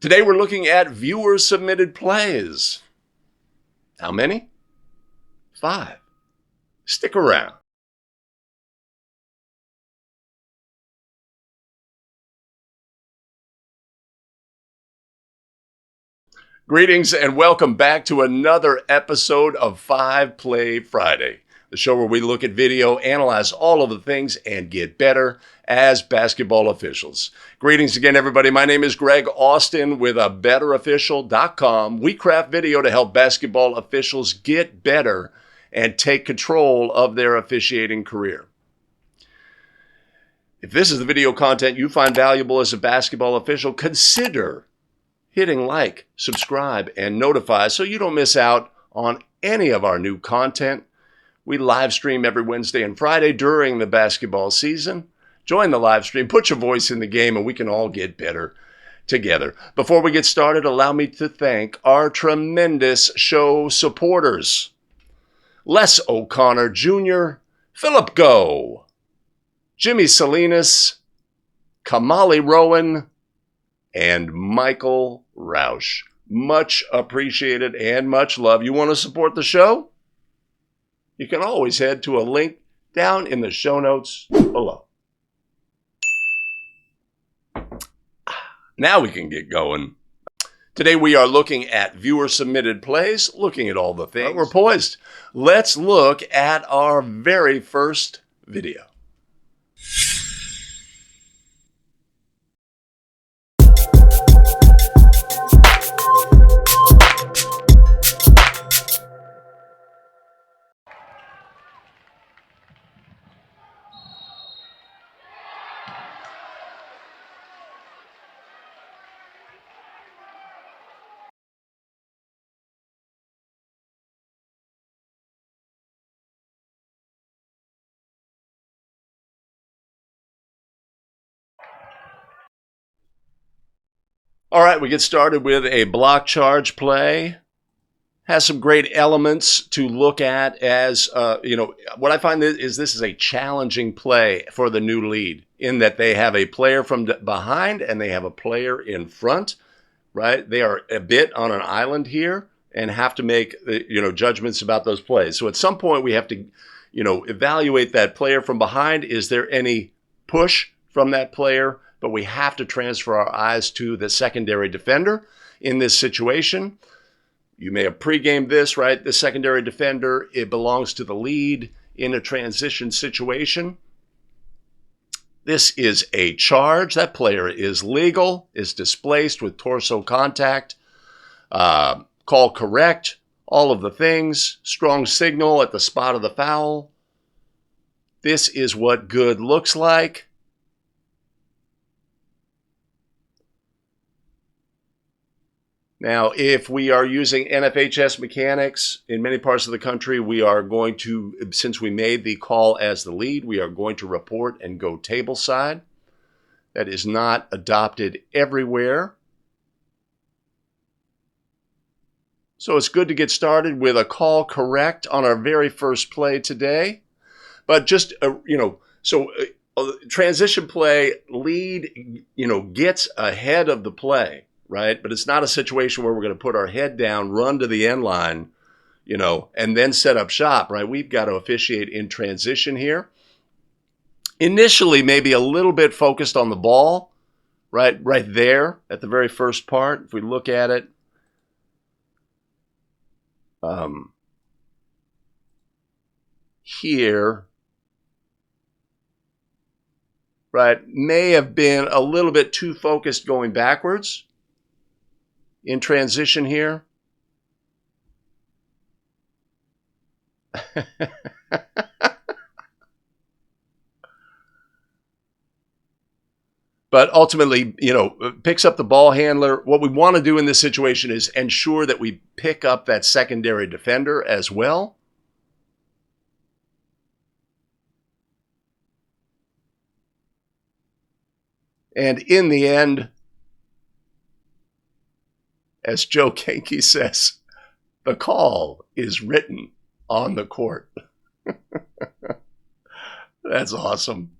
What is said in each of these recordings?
Today we're looking at viewer-submitted plays. How many? 5. Stick around. Greetings and welcome back to another episode of 5 Play Friday, the show where we look at video, analyze all of the things, and get better as basketball officials. Greetings again, everybody. My name is Greg Austin with a betterofficial.com. We craft video to help basketball officials get better and take control of their officiating career. If this is the video content you find valuable as a basketball official, consider hitting like, subscribe, and notify so you don't miss out on any of our new content. We live stream every Wednesday and Friday during the basketball season. Join the live stream, put your voice in the game, and we can all get better together. Before we get started, allow me to thank our tremendous show supporters. Les O'Connor Jr., Philip Go, Jimmy Salinas, Khamaali Rowan, and Michael Rausch. Much appreciated and much love. You want to support the show? You can always head to a link down in the show notes below. Now we can get going. Today we are looking at viewer-submitted plays, looking at all the things. We're poised. Let's look at our very first video. All right, we get started with a block charge play. Has some great elements to look at as, what I find is this is a challenging play for the new lead in that they have a player from behind and they have a player in front, right? They are a bit on an island here and have to make, judgments about those plays. So at some point we have to, evaluate that player from behind. Is there any push from that player? But we have to transfer our eyes to the secondary defender in this situation. You may have pre-gamed this, right? The secondary defender, it belongs to the lead in a transition situation. This is a charge. That player is legal, is displaced with torso contact. Call correct, all of the things. Strong signal at the spot of the foul. This is what good looks like. Now, if we are using NFHS mechanics in many parts of the country, we are going to, since we made the call as the lead, we are going to report and go table side. That is not adopted everywhere. So it's good to get started with a call correct on our very first play today. But just, transition play, lead, gets ahead of the play. Right? But it's not a situation where we're going to put our head down, run to the end line, and then set up shop, right? We've got to officiate in transition here. Initially, maybe a little bit focused on the ball, right there at the very first part. If we look at it, here, right, may have been a little bit too focused going backwards in transition here. But ultimately, picks up the ball handler. What we want to do in this situation is ensure that we pick up that secondary defender as well. And in the end, as Joe Kenke says, the call is written on the court. That's awesome.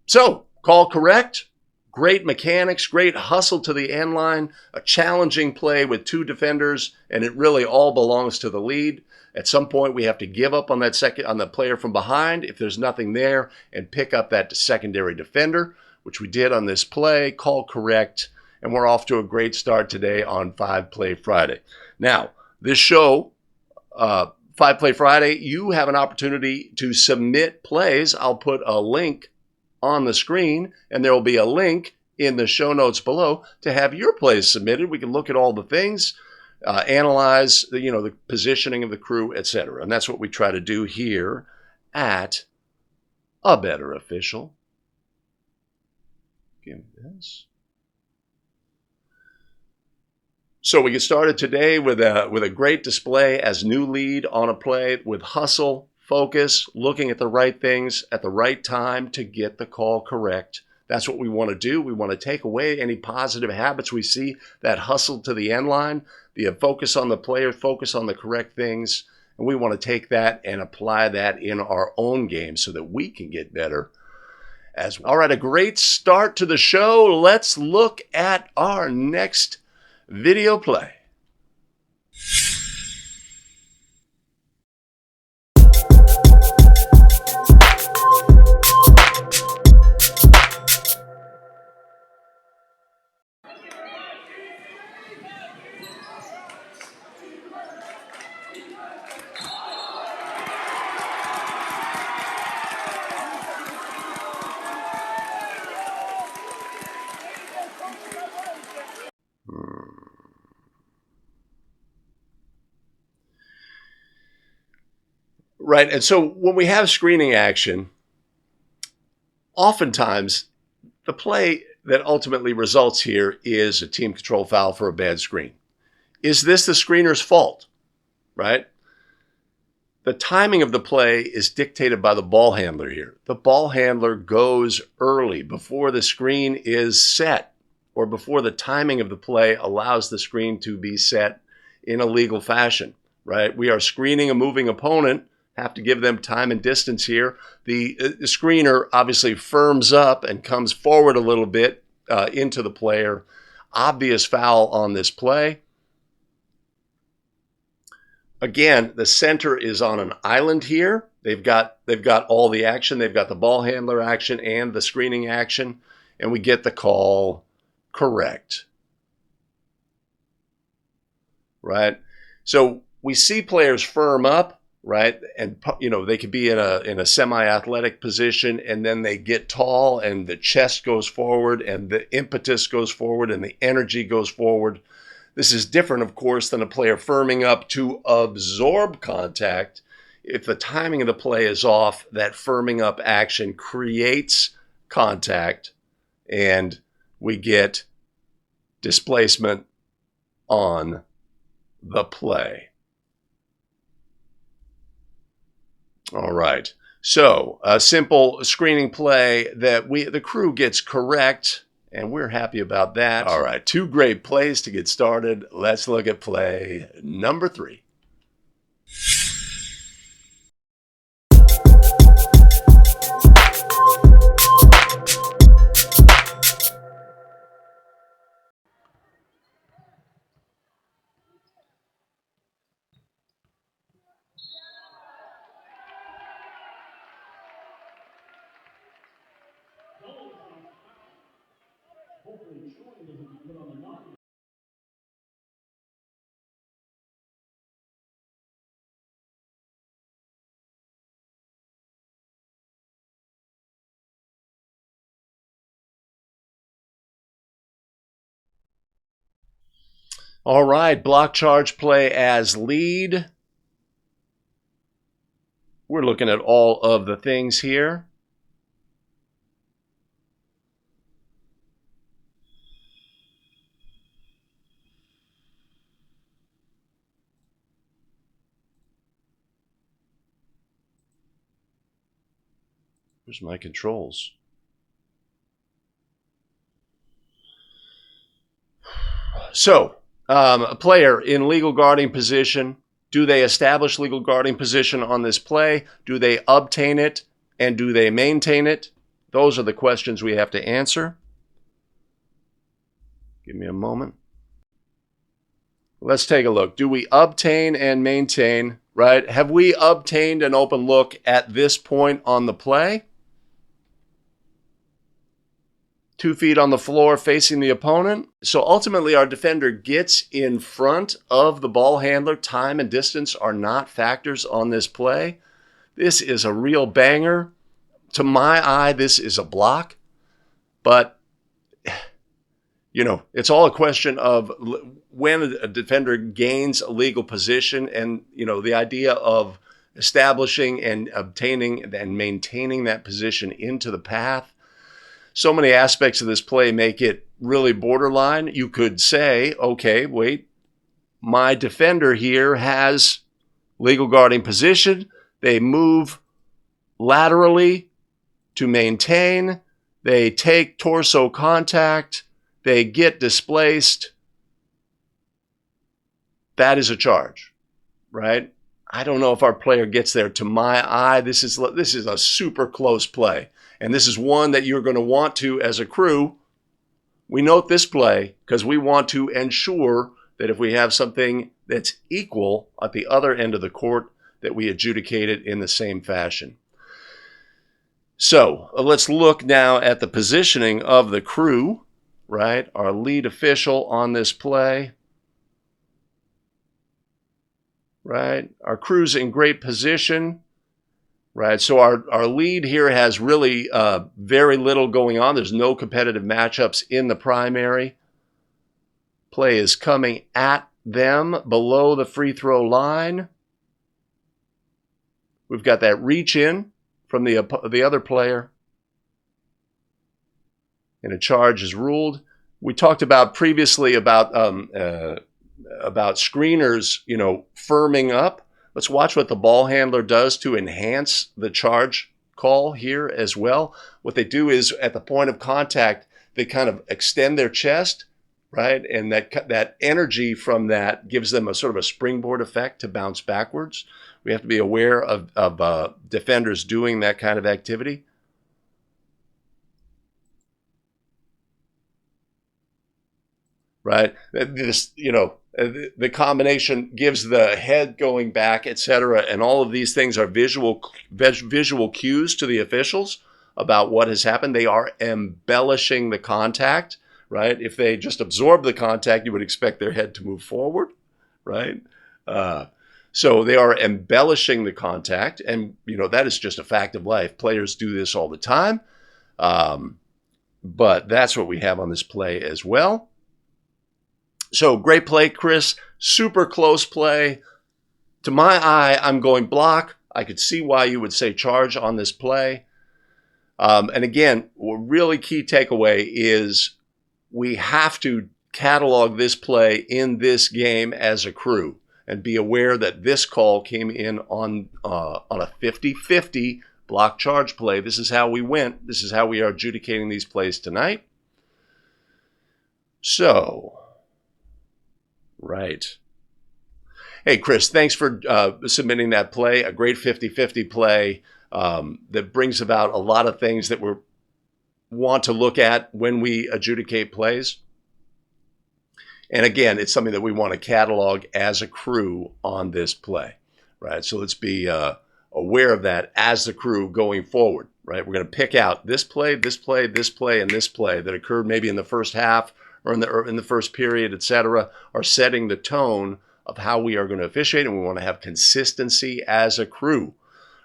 So, call correct. Great mechanics, great hustle to the end line, a challenging play with 2 defenders, and it really all belongs to the lead. At some point, we have to give up on the player from behind if there's nothing there, and pick up that secondary defender, which we did on this play. Call correct, and we're off to a great start today on 5 Play Friday. Now, this show, 5 Play Friday, you have an opportunity to submit plays. I'll put a link on the screen, and there will be a link in the show notes below to have your plays submitted. We can look at all the things, analyze the positioning of the crew, etc. And that's what we try to do here at A Better Official. Give me this. So we get started today with a great display as new lead on a play with hustle, focus, looking at the right things at the right time to get the call correct. That's what we want to do. We want to take away any positive habits we see, that hustle to the end line, the focus on the player, focus on the correct things, and we want to take that and apply that in our own game so that we can get better as well. All right, a great start to the show. Let's look at our next video play. Right, and so when we have screening action, oftentimes the play that ultimately results here is a team control foul for a bad screen. Is this the screener's fault? Right? The timing of the play is dictated by the ball handler here. The ball handler goes early before the screen is set or before the timing of the play allows the screen to be set in a legal fashion. Right? We are screening a moving opponent. Have to give them time and distance here. The screener obviously firms up and comes forward a little bit into the player. Obvious foul on this play. Again, the center is on an island here. They've got all the action. They've got the ball handler action and the screening action, and we get the call correct. Right? So we see players firm up. Right, and they could be in a semi-athletic position, and then they get tall, and the chest goes forward, and the impetus goes forward, and the energy goes forward. This is different, of course, than a player firming up to absorb contact. If the timing of the play is off, that firming up action creates contact, and we get displacement on the play. All right, so a simple screening play that the crew gets correct, and we're happy about that. All right, 2 great plays to get started. Let's look at play number 3. All right, block charge play as lead. We're looking at all of the things here. Where's my controls? So, a player in legal guarding position. Do they establish legal guarding position on this play? Do they obtain it? And do they maintain it? Those are the questions we have to answer. Give me a moment. Let's take a look. Do we obtain and maintain, right? Have we obtained an open look at this point on the play? 2 feet on the floor facing the opponent. So ultimately our defender gets in front of the ball handler. Time and distance are not factors on this play. This is a real banger. To my eye, this is a block. But, you know, it's all a question of when a defender gains a legal position, and, you know, the idea of establishing and obtaining and maintaining that position into the path. So many aspects of this play make it really borderline. You could say, okay, wait, my defender here has legal guarding position. They move laterally to maintain. They take torso contact. They get displaced. That is a charge, right? I don't know if our player gets there. To my eye, this is a super close play. And this is one that you're going to want to, as a crew, we note this play because we want to ensure that if we have something that's equal at the other end of the court, that we adjudicate it in the same fashion. So let's look now at the positioning of the crew, right? Our lead official on this play, right? Our crew's in great position. Right, so our lead here has really very little going on. There's no competitive matchups in the primary. Play is coming at them below the free throw line. We've got that reach in from the other player, and a charge is ruled. We talked about previously about screeners, you know, firming up. Let's watch what the ball handler does to enhance the charge call here as well. What they do is at the point of contact, they kind of extend their chest, right? And that energy from that gives them a sort of a springboard effect to bounce backwards. We have to be aware of defenders doing that kind of activity. Right? This, you know, the combination gives the head going back, etc., and all of these things are visual cues to the officials about what has happened. They are embellishing the contact, right? If they just absorb the contact, you would expect their head to move forward, right? So they are embellishing the contact, and, you know, that is just a fact of life. Players do this all the time, but that's what we have on this play as well. So great play, Chris. Super close play. To my eye, I'm going block. I could see why you would say charge on this play. And again, a really key takeaway is we have to catalog this play in this game as a crew and be aware that this call came in on a 50-50 block charge play. This is how we went. This is how we are adjudicating these plays tonight. So... right. Hey, Chris, thanks for submitting that play. A great 50-50 play that brings about a lot of things that we want to look at when we adjudicate plays. And again, it's something that we want to catalog as a crew on this play, right? So let's be aware of that as the crew going forward, right? We're going to pick out this play, this play, this play, and this play that occurred maybe in the first half or in the first period, etc., are setting the tone of how we are going to officiate, and we want to have consistency as a crew,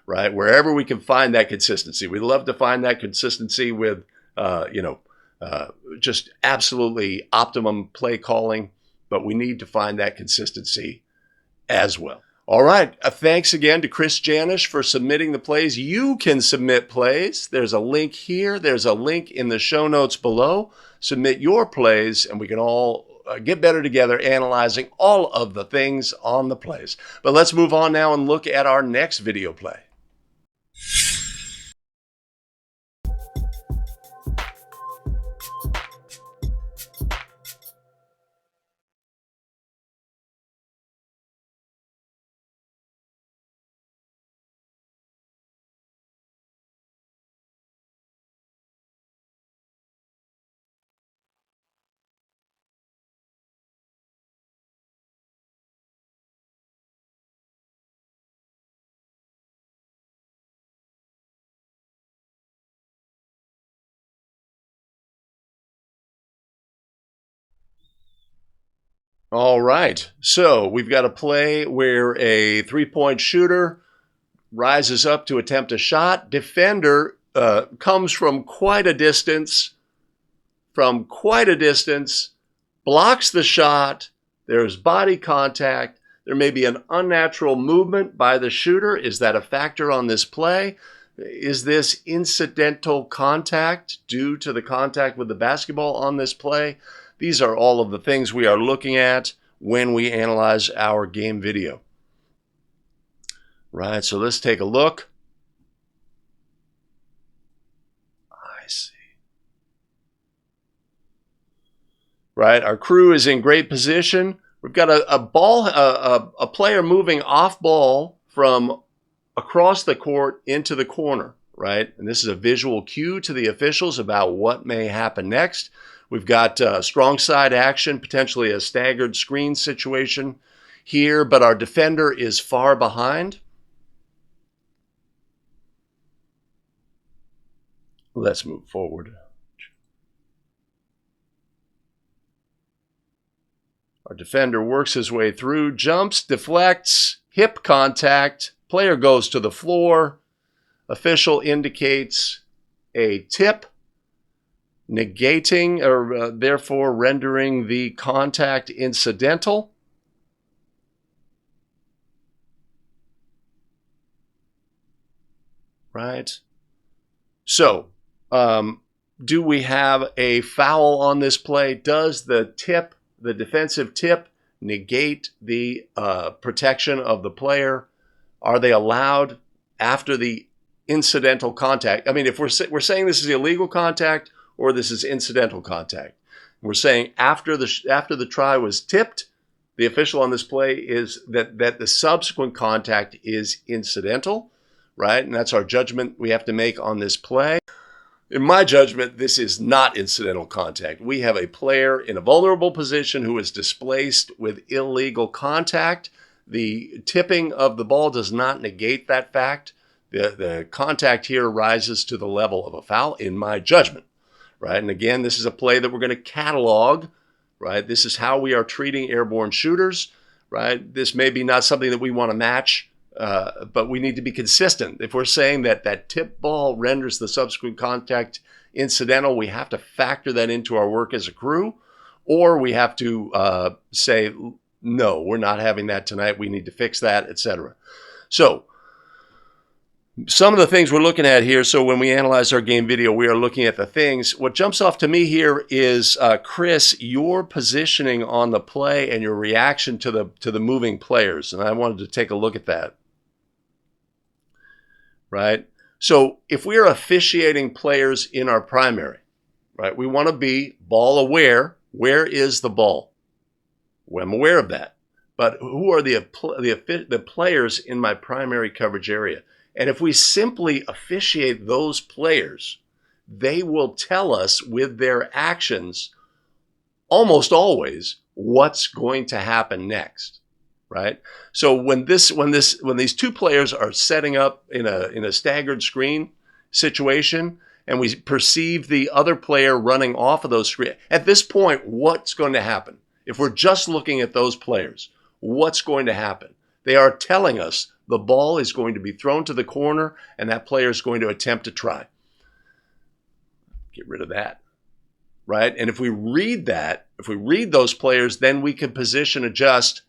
right? Wherever we can find that consistency. We love to find that consistency with, just absolutely optimum play calling, but we need to find that consistency as well. All right. Thanks again to Chris Janisch for submitting the plays. You can submit plays. There's a link here. There's a link in the show notes below. Submit your plays, and we can all get better together analyzing all of the things on the plays. But let's move on now and look at our next video play. All right, so we've got a play where a three-point shooter rises up to attempt a shot. Defender comes from quite a distance, blocks the shot. There's body contact. There may be an unnatural movement by the shooter. Is that a factor on this play? Is this incidental contact due to the contact with the basketball on this play? These are all of the things we are looking at when we analyze our game video. Right, so let's take a look. I see. Right, our crew is in great position. We've got a player moving off ball from across the court into the corner, right? And this is a visual cue to the officials about what may happen next. We've got strong side action, potentially a staggered screen situation here, but our defender is far behind. Let's move forward. Our defender works his way through, jumps, deflects, hip contact, player goes to the floor. Official indicates a tip, negating or therefore rendering the contact incidental. Right? So, do we have a foul on this play? Does the tip, the defensive tip, negate the protection of the player? Are they allowed after the incidental contact? I mean, if we're saying this is illegal contact or this is incidental contact, we're saying after the try was tipped, the official on this play is that the subsequent contact is incidental, right? And that's our judgment we have to make on this play. In my judgment, this is not incidental contact. We have a player in a vulnerable position who is displaced with illegal contact. The tipping of the ball does not negate that fact. The contact here rises to the level of a foul, in my judgment, right? And again, this is a play that we're going to catalog, right? This is how we are treating airborne shooters, right? This may be not something that we want to match, but we need to be consistent. If we're saying that that tip ball renders the subsequent contact incidental, we have to factor that into our work as a crew, or we have to say, no, we're not having that tonight. We need to fix that, etc. So some of the things we're looking at here, so when we analyze our game video, we are looking at the things. What jumps off to me here is, Chris, your positioning on the play and your reaction to the moving players. And I wanted to take a look at that. Right? So if we are officiating players in our primary, right, we want to be ball aware. Where is the ball? Well, I'm aware of that. But who are the players in my primary coverage area? And if we simply officiate those players, they will tell us with their actions almost always what's going to happen next, right? So when these two players are setting up in a staggered screen situation, and we perceive the other player running off of those screens, at this point, what's going to happen? If we're just looking at those players, what's going to happen? They are telling us the ball is going to be thrown to the corner and that player is going to attempt to try. Get rid of that, right? And if we read that, if we read those players, then we can position adjust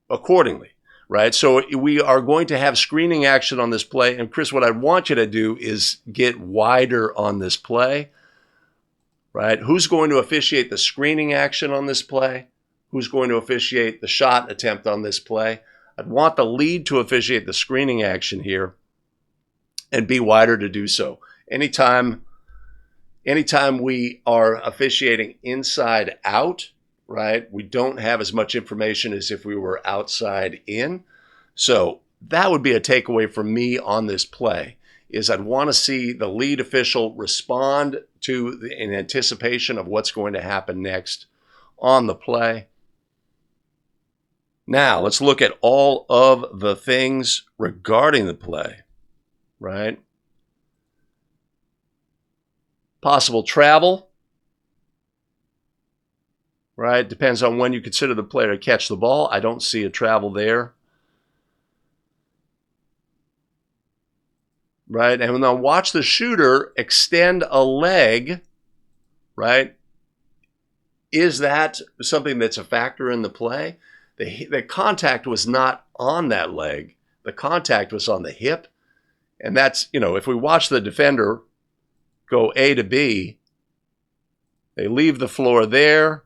accordingly, right? So we are going to have screening action on this play. And Chris, what I want you to do is get wider on this play, right? Who's going to officiate the screening action on this play? Who's going to officiate the shot attempt on this play? I'd want the lead to officiate the screening action here and be wider to do so. Anytime we are officiating inside out, right, we don't have as much information as if we were outside in. So that would be a takeaway from me on this play, is I'd want to see the lead official respond to in anticipation of what's going to happen next on the play. Now, let's look at all of the things regarding the play, right? Possible travel. right? Depends on when you consider the player to catch the ball. I don't see a travel there. Right? And now watch the shooter extend a leg, right? Is that something that's a factor in the play? The contact was not on that leg. The contact was on the hip. And that's, if we watch the defender go A to B, they leave the floor there.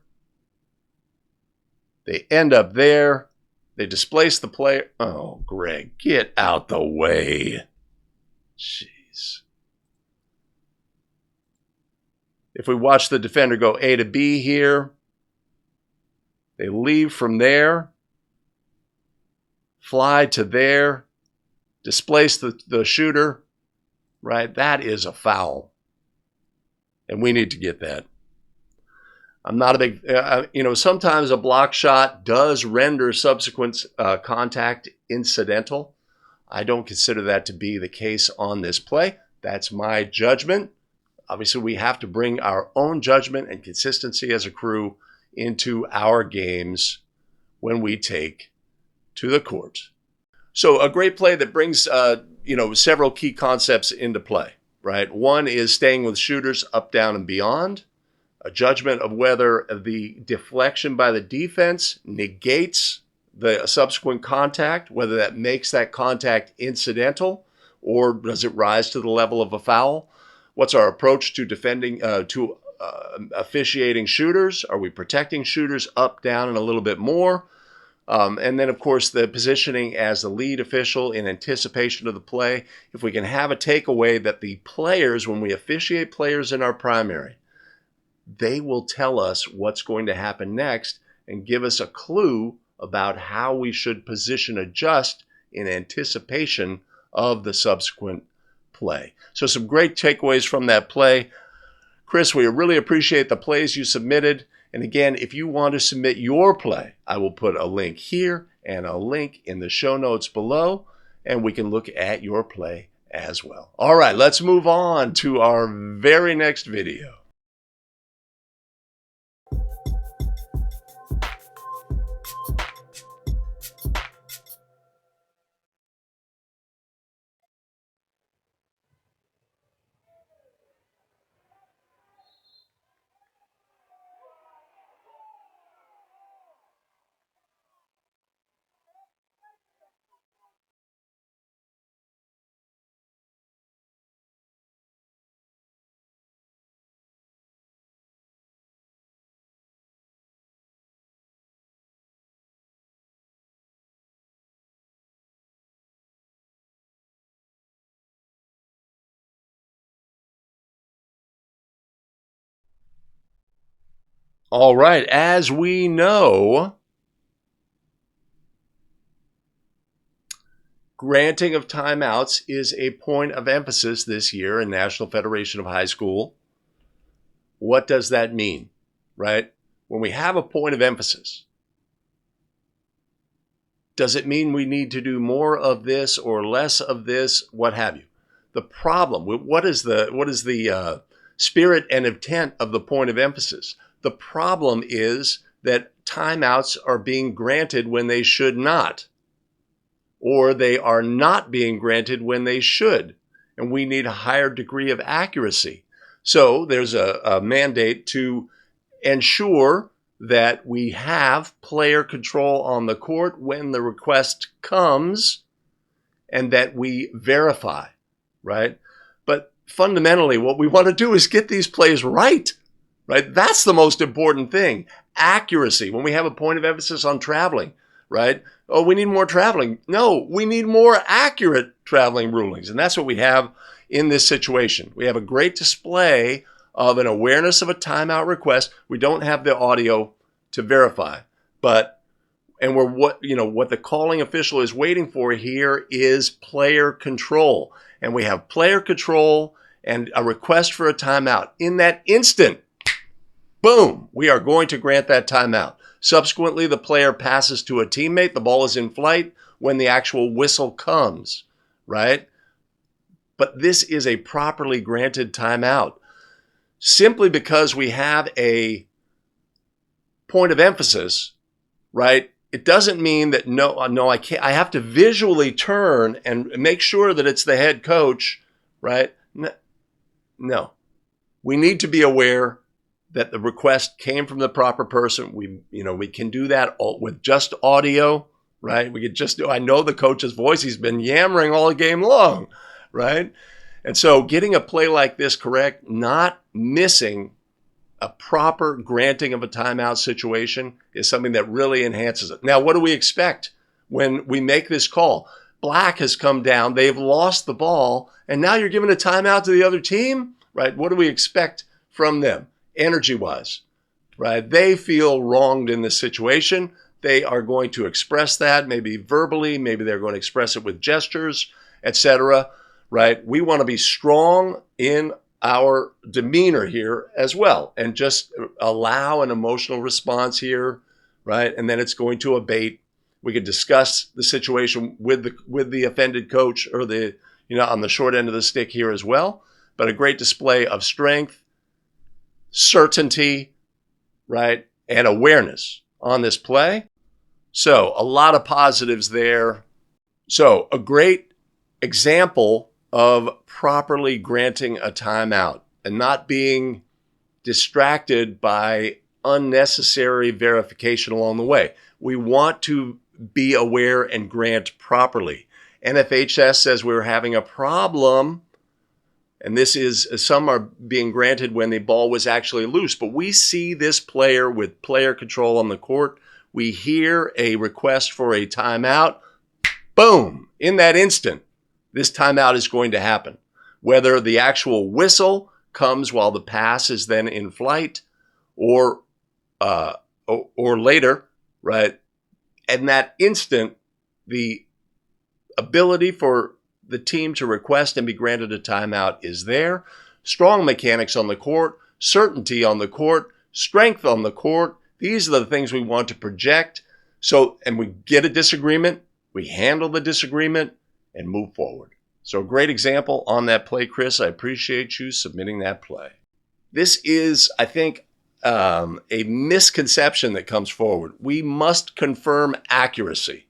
They end up there. They displace the player. Oh, Greg, get out the way. Jeez. If we watch the defender go A to B here, they leave from there, fly to there, displace the shooter, right? That is a foul. And we need to get that. I'm not a big, sometimes a block shot does render subsequent contact incidental. I don't consider that to be the case on this play. That's my judgment. Obviously, we have to bring our own judgment and consistency as a crew into our games when we take to the court. So a great play that brings, several key concepts into play, right? One is staying with shooters up, down, and beyond. A judgment of whether the deflection by the defense negates the subsequent contact, whether that makes that contact incidental, or does it rise to the level of a foul? What's our approach to defending, officiating shooters? Are we protecting shooters up, down, and a little bit more? And then, of course, the positioning as the lead official in anticipation of the play. If we can have a takeaway that the players, when we officiate players in our primary, they will tell us what's going to happen next and give us a clue about how we should position adjust in anticipation of the subsequent play. So some great takeaways from that play. Chris, we really appreciate the plays you submitted. And again, if you want to submit your play, I will put a link here and a link in the show notes below, and we can look at your play as well. All right, let's move on to our very next video. All right, as we know, granting of timeouts is a point of emphasis this year in National Federation of High School. What does that mean, right? When we have a point of emphasis, does it mean we need to do more of this or less of this, what have you? The problem, what is the spirit and intent of the point of emphasis? The problem is that timeouts are being granted when they should not, or they are not being granted when they should, and we need a higher degree of accuracy. So there's a mandate to ensure that we have player control on the court when the request comes and that we verify, right? But fundamentally, what we want to do is get these plays right? That's the most important thing. Accuracy. When we have a point of emphasis on traveling, right? Oh, we need more traveling. No, we need more accurate traveling rulings. And that's what we have in this situation. We have a great display of an awareness of a timeout request. We don't have the audio to verify, and what the calling official is waiting for here is player control. And we have player control and a request for a timeout. In that instant, boom, we are going to grant that timeout. Subsequently, the player passes to a teammate. The ball is in flight when the actual whistle comes, right? But this is a properly granted timeout. Simply because we have a point of emphasis, right? It doesn't mean that no, I can't. I have to visually turn and make sure that it's the head coach, right? No. We need to be aware that the request came from the proper person. We can do that with just audio, right? We could just do, I know the coach's voice. He's been yammering all game long, right? And so getting a play like this correct, not missing a proper granting of a timeout situation is something that really enhances it. Now, what do we expect when we make this call? Black has come down. They've lost the ball. And now you're giving a timeout to the other team, right? What do we expect from them, energy-wise, right? They feel wronged in this situation. They are going to express that, maybe verbally, maybe they're going to express it with gestures, etc., right? We want to be strong in our demeanor here as well and just allow an emotional response here, right? And then it's going to abate. We could discuss the situation with the offended coach or on the short end of the stick here as well. But a great display of strength, certainty, right, and awareness on this play. So a lot of positives there. So a great example of properly granting a timeout and not being distracted by unnecessary verification along the way. We want to be aware and grant properly. NFHS says we're having a problem, and this is, some are being granted when the ball was actually loose, but we see this player with player control on the court. We hear a request for a timeout. Boom! In that instant, this timeout is going to happen. Whether the actual whistle comes while the pass is then in flight or later, right? In that instant, the ability for the team to request and be granted a timeout is there. Strong mechanics on the court, certainty on the court, strength on the court. These are the things we want to project. So, and we get a disagreement, we handle the disagreement, and move forward. So a great example on that play, Chris. I appreciate you submitting that play. This is, I think, a misconception that comes forward. We must confirm accuracy.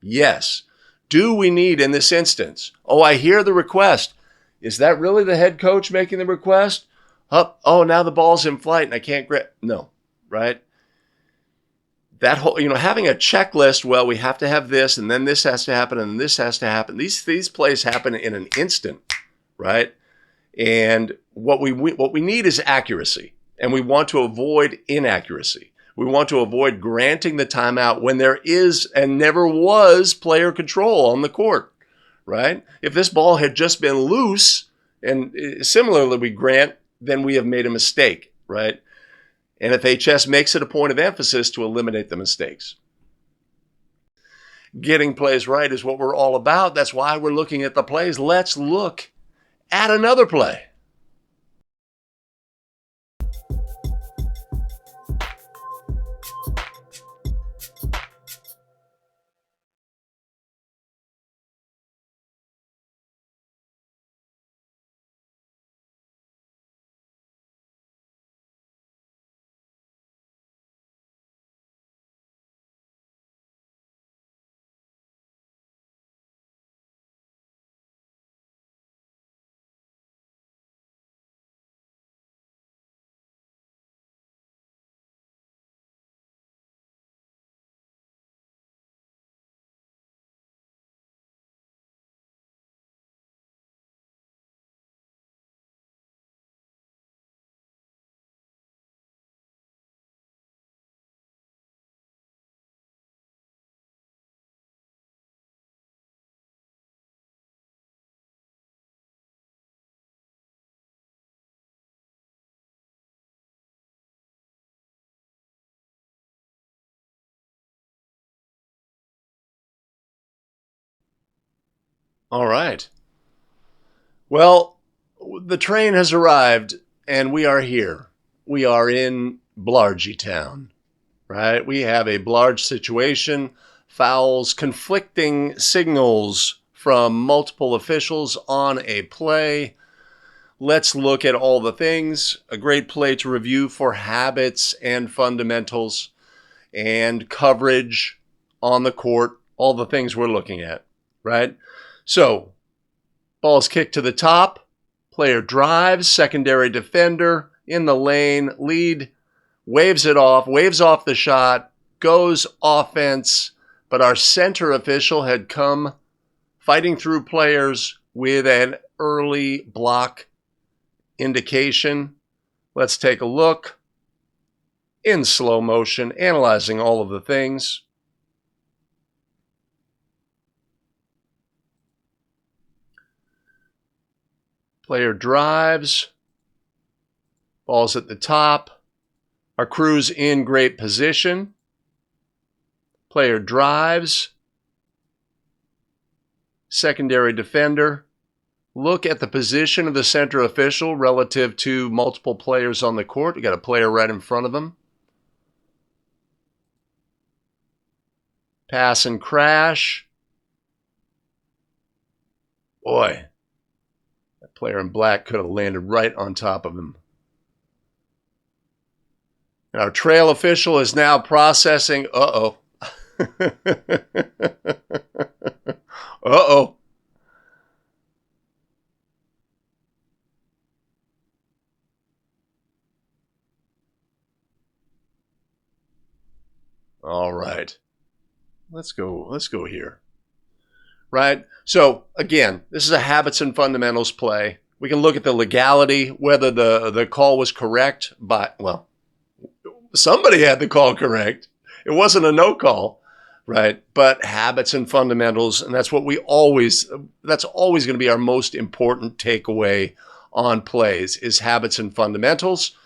Yes. Do we need in this instance? Oh, I hear the request. Is that really the head coach making the request? Oh, now the ball's in flight and I can't grab. No, right? That whole, having a checklist, well, we have to have this, and then this has to happen, and this has to happen. These plays happen in an instant, right? And what we need is accuracy, and we want to avoid inaccuracy. We want to avoid granting the timeout when there is and never was player control on the court, right? If this ball had just been loose, and similarly we grant, then we have made a mistake, right? NFHS makes it a point of emphasis to eliminate the mistakes. Getting plays right is what we're all about. That's why we're looking at the plays. Let's look at another play. All right. Well, the train has arrived, and we are here. We are in Blargey town, right? We have a BLARGE situation, fouls, conflicting signals from multiple officials on a play. let's look at all the things. A great play to review for habits and fundamentals and coverage on the court, all the things we're looking at, right? So, ball's kicked to the top, player drives, secondary defender in the lane, lead, waves it off, waves off the shot, goes offense, but our center official had come fighting through players with an early block indication. Let's take a look in slow motion, analyzing all of the things. Player drives, ball's at the top. Our crew's in great position. Player drives, secondary defender. Look at the position of the center official relative to multiple players on the court. You got a player right in front of him. Pass and crash. Boy, that player in black could have landed right on top of him. And our trail official is now processing. Uh-oh. Uh-oh. All right. Let's go here. Right? So, again, this is a habits and fundamentals play. We can look at the legality, whether the call was correct, but, well, somebody had the call correct. It wasn't a no call, right? But habits and fundamentals, and that's what that's always going to be our most important takeaway on plays, is habits and fundamentals.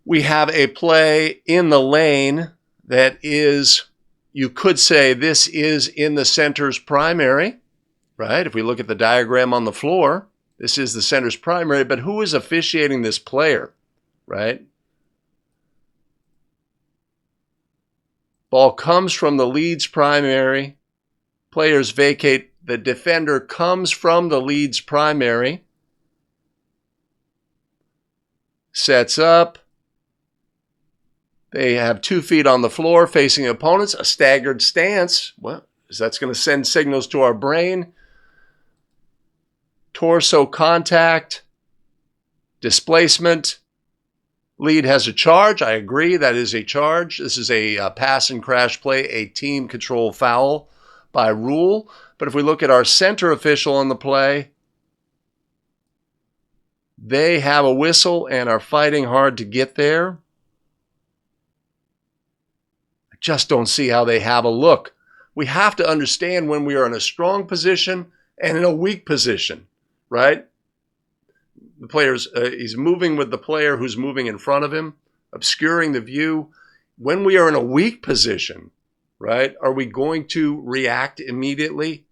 We have a play in the lane that is, you could say this is in the center's primary, right? If we look at the diagram on the floor, this is the center's primary, but who is officiating this player, right? Ball comes from the lead's primary. Players vacate. The defender comes from the lead's primary. Sets up. They have 2 feet on the floor facing opponents, a staggered stance. Well, that's going to send signals to our brain. Torso contact, displacement. Lead has a charge. I agree, that is a charge. This is a pass and crash play, a team control foul by rule. But if we look at our center official on the play, they have a whistle and are fighting hard to get there. I just don't see how they have a look. We have to understand when we are in a strong position and in a weak position, right? The player's he's moving with the player who's moving in front of him, obscuring the view. When we are in a weak position, right, are we going to react immediately?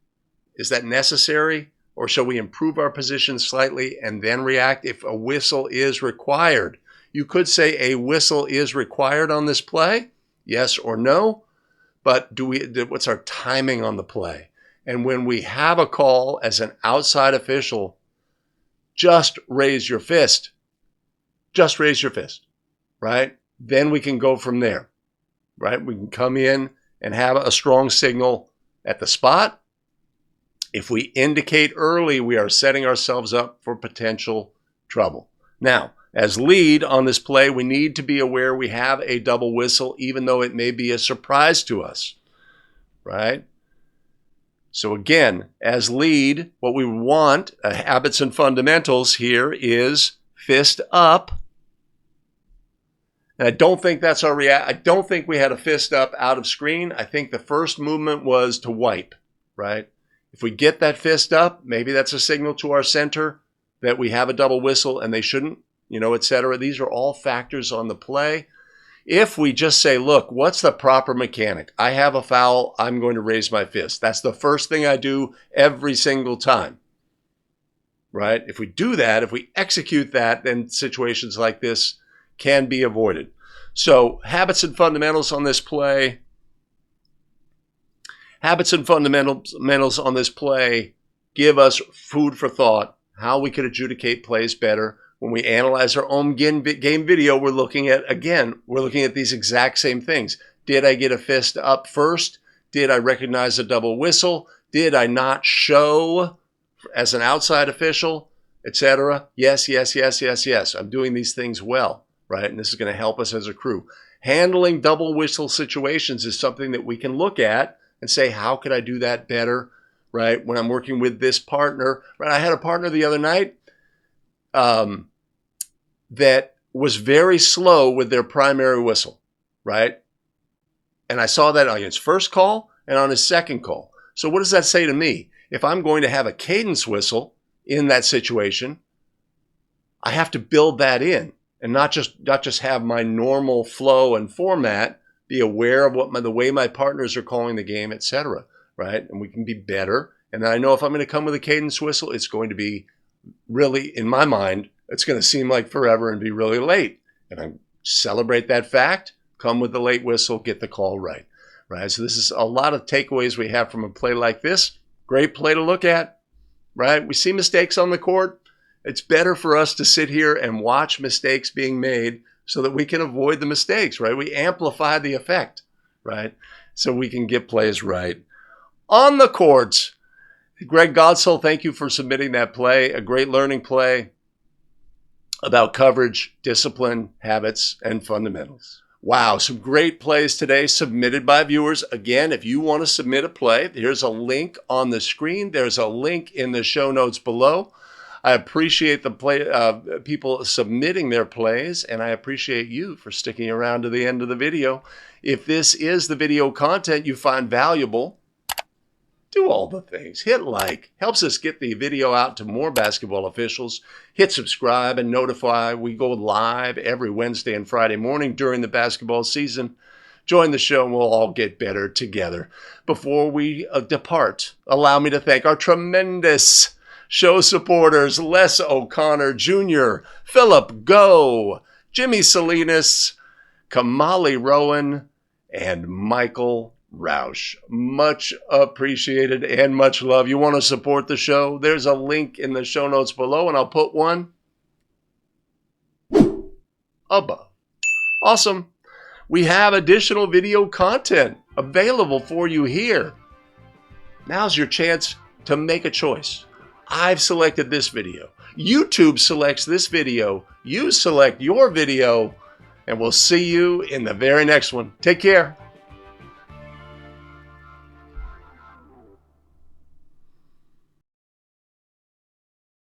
Is that necessary? Or shall we improve our position slightly and then react if a whistle is required? You could say a whistle is required on this play, yes or no, but what's our timing on the play? And when we have a call as an outside official, just raise your fist. Just raise your fist, right? Then we can go from there, right? We can come in and have a strong signal at the spot. If we indicate early, we are setting ourselves up for potential trouble. Now, as lead on this play, we need to be aware we have a double whistle, even though it may be a surprise to us, right? So again, as lead, what we want, habits and fundamentals here, is fist up. And I don't think that's our I don't think we had a fist up out of screen. I think the first movement was to wipe, right? If we get that fist up, maybe that's a signal to our center that we have a double whistle and they shouldn't, etc. These are all factors on the play. If we just say, look, what's the proper mechanic? I have a foul, I'm going to raise my fist. That's the first thing I do every single time, right? If we do that, if we execute that, then situations like this can be avoided. So habits and fundamentals on this play. Habits and fundamentals on this play give us food for thought how we could adjudicate plays better. When we analyze our own game video, we're looking at these exact same things. Did I get a fist up first? Did I recognize a double whistle? Did I not show as an outside official, etc.? Yes, yes, yes, yes, yes. I'm doing these things well, right? And this is going to help us as a crew. Handling double whistle situations is something that we can look at and say, how could I do that better, right? When I'm working with this partner, right? I had a partner the other night that was very slow with their primary whistle, right? And I saw that on his first call and on his second call. So what does that say to me? If I'm going to have a cadence whistle in that situation, I have to build that in and not just have my normal flow and format, be aware of the way my partners are calling the game, etc., right? And we can be better. And then I know if I'm going to come with a cadence whistle, it's going to be really, in my mind, it's going to seem like forever and be really late. And I celebrate that fact, come with the late whistle, get the call right. Right? So this is a lot of takeaways we have from a play like this. Great play to look at, right? We see mistakes on the court. It's better for us to sit here and watch mistakes being made so that we can avoid the mistakes, right? We amplify the effect, right? So we can get plays right. On the courts, Greg Godsil, thank you for submitting that play. A great learning play about coverage, discipline, habits, and fundamentals. Wow, some great plays today submitted by viewers. Again, if you want to submit a play, here's a link on the screen. There's a link in the show notes below. I appreciate the people submitting their plays, and I appreciate you for sticking around to the end of the video. If this is the video content you find valuable, do all the things. Hit like. Helps us get the video out to more basketball officials. Hit subscribe and notify. We go live every Wednesday and Friday morning during the basketball season. Join the show and we'll all get better together. Before we depart, allow me to thank our tremendous show supporters, Les O'Connor Jr., Philip Go, Jimmy Salinas, Khamaali Rowan, and Michael Rausch. Much appreciated and much love. You want to support the show? There's a link in the show notes below, and I'll put one above. Awesome. We have additional video content available for you here. Now's your chance to make a choice. I've selected this video. YouTube selects this video. You select your video, and we'll see you in the very next one. Take care.